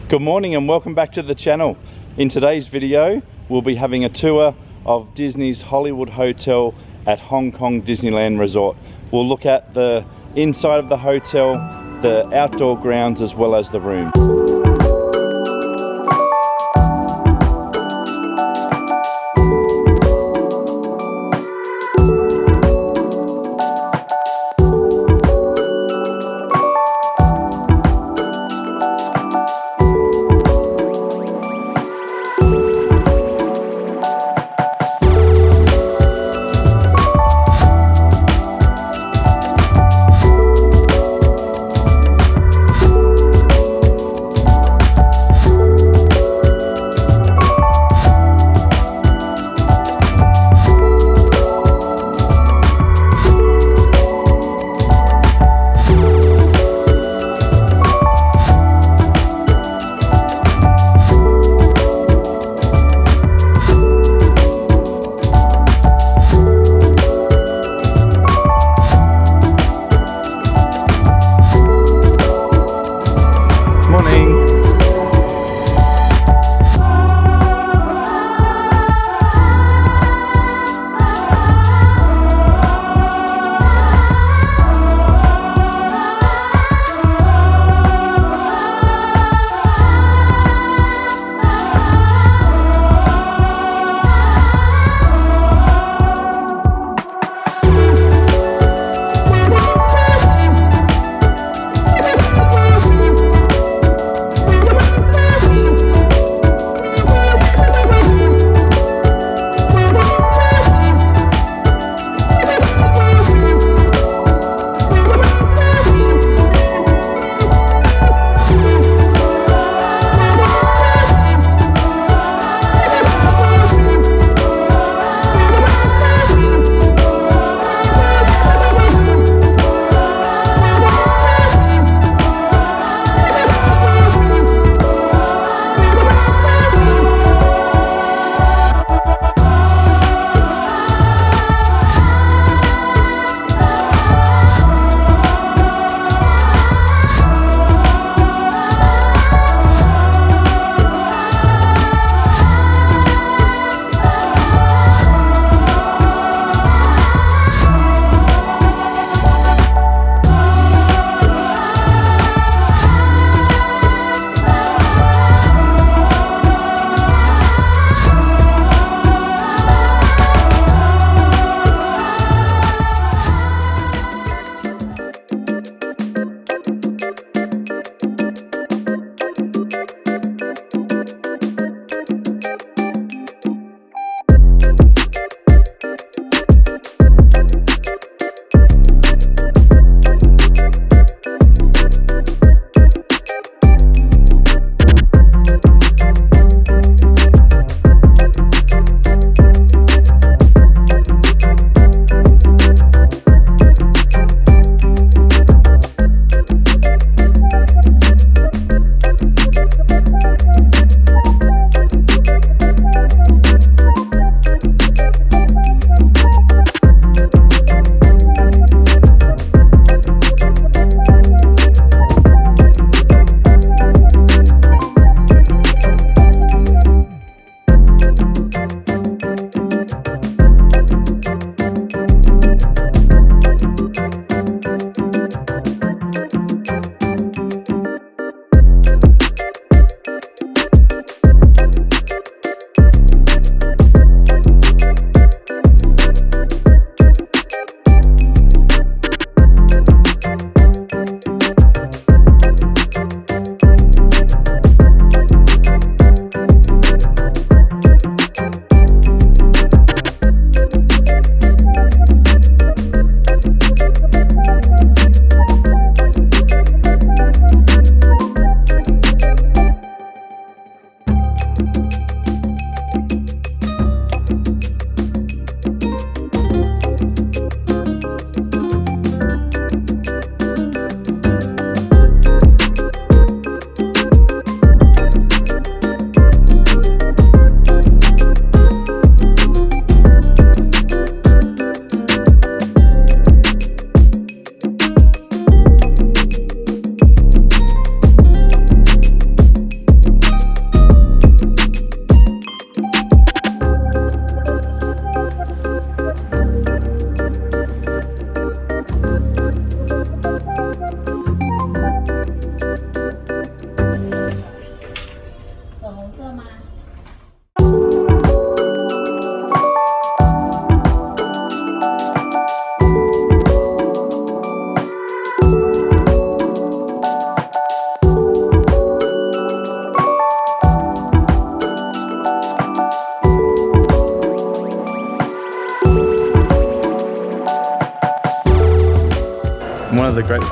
Good morning and welcome back to the channel. In today's video, we'll be having a tour of Disney's Hollywood Hotel at Hong Kong Disneyland Resort. We'll look at the inside of the hotel, the outdoor grounds, as well as the room.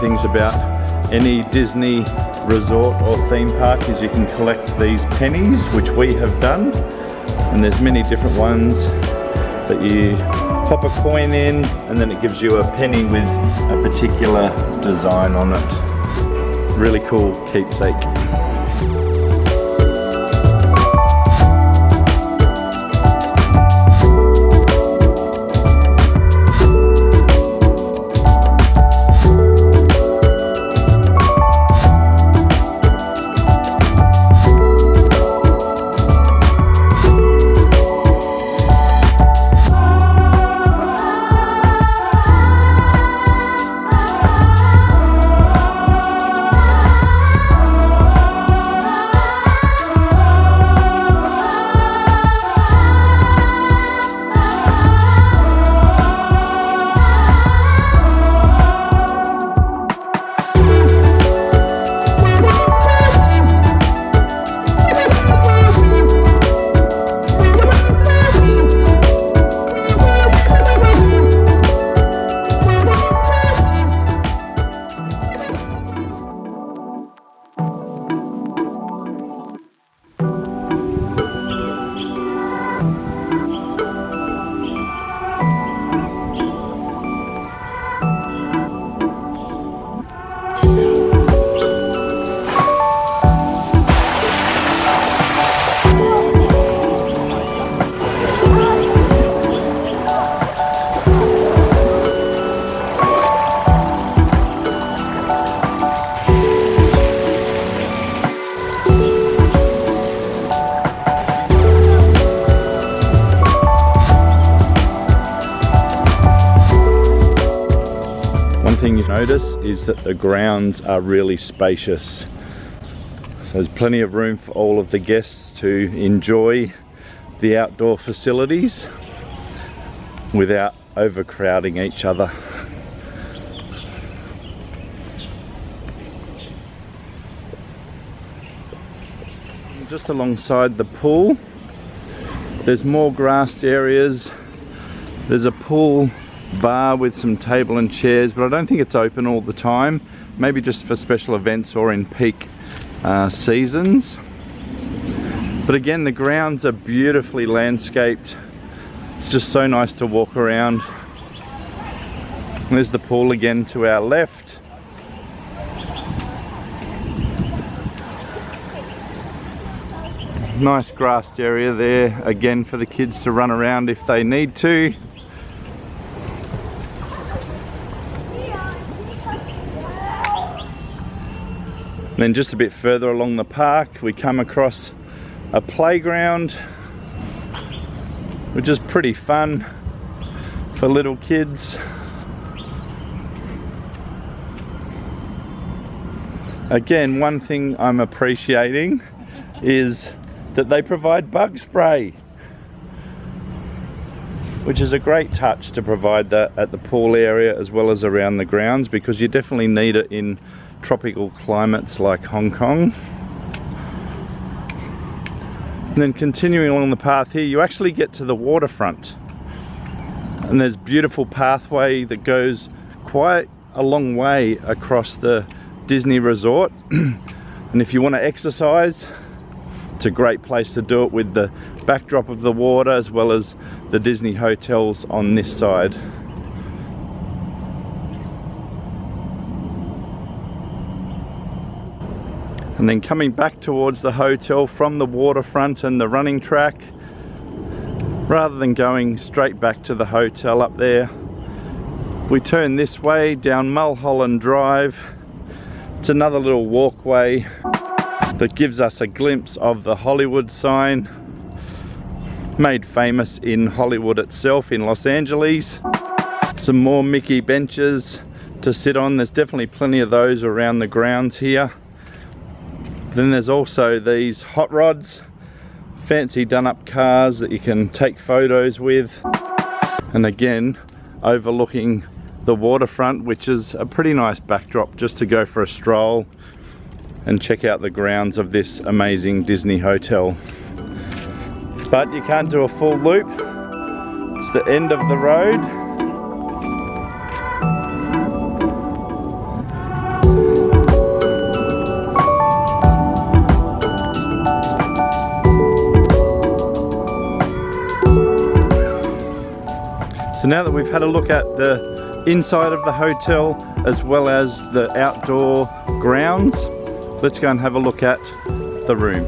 things about any Disney resort or theme park is you can collect these pennies, which we have done, and there's many different ones that you pop a coin in and then it gives you a penny with a particular design on it. Really cool keepsake. Thing you notice is that the grounds are really spacious, so there's plenty of room for all of the guests to enjoy the outdoor facilities without overcrowding each other. Just alongside the pool there's more grassed areas. There's a pool bar with some table and chairs, but I don't think it's open all the time, maybe just for special events or in peak seasons. But again, the grounds are beautifully landscaped. It's just so nice to walk around. There's the pool again to our left. Nice grassed area there again for the kids to run around if they need to. Then just a bit further along the park we come across a playground, which is pretty fun for little kids. Again, one thing I'm appreciating is that they provide bug spray, which is a great touch to provide that at the pool area as well as around the grounds, because you definitely need it in tropical climates like Hong Kong. And then continuing along the path here, you actually get to the waterfront, and there's beautiful pathway that goes quite a long way across the Disney resort. And if you want to exercise, it's a great place to do it with the backdrop of the water as well as the Disney hotels on this side. And then coming back towards the hotel from the waterfront and the running track, rather than going straight back to the hotel up there, we turn this way down Mulholland Drive. It's another little walkway that gives us a glimpse of the Hollywood sign, made famous in Hollywood itself in Los Angeles. Some more Mickey benches to sit on. There's definitely plenty of those around the grounds here. Then there's also these hot rods, fancy done up cars that you can take photos with. And again, overlooking the waterfront, which is a pretty nice backdrop just to go for a stroll and check out the grounds of this amazing Disney hotel. But you can't do a full loop. It's the end of the road. So now that we've had a look at the inside of the hotel as well as the outdoor grounds, let's go and have a look at the room.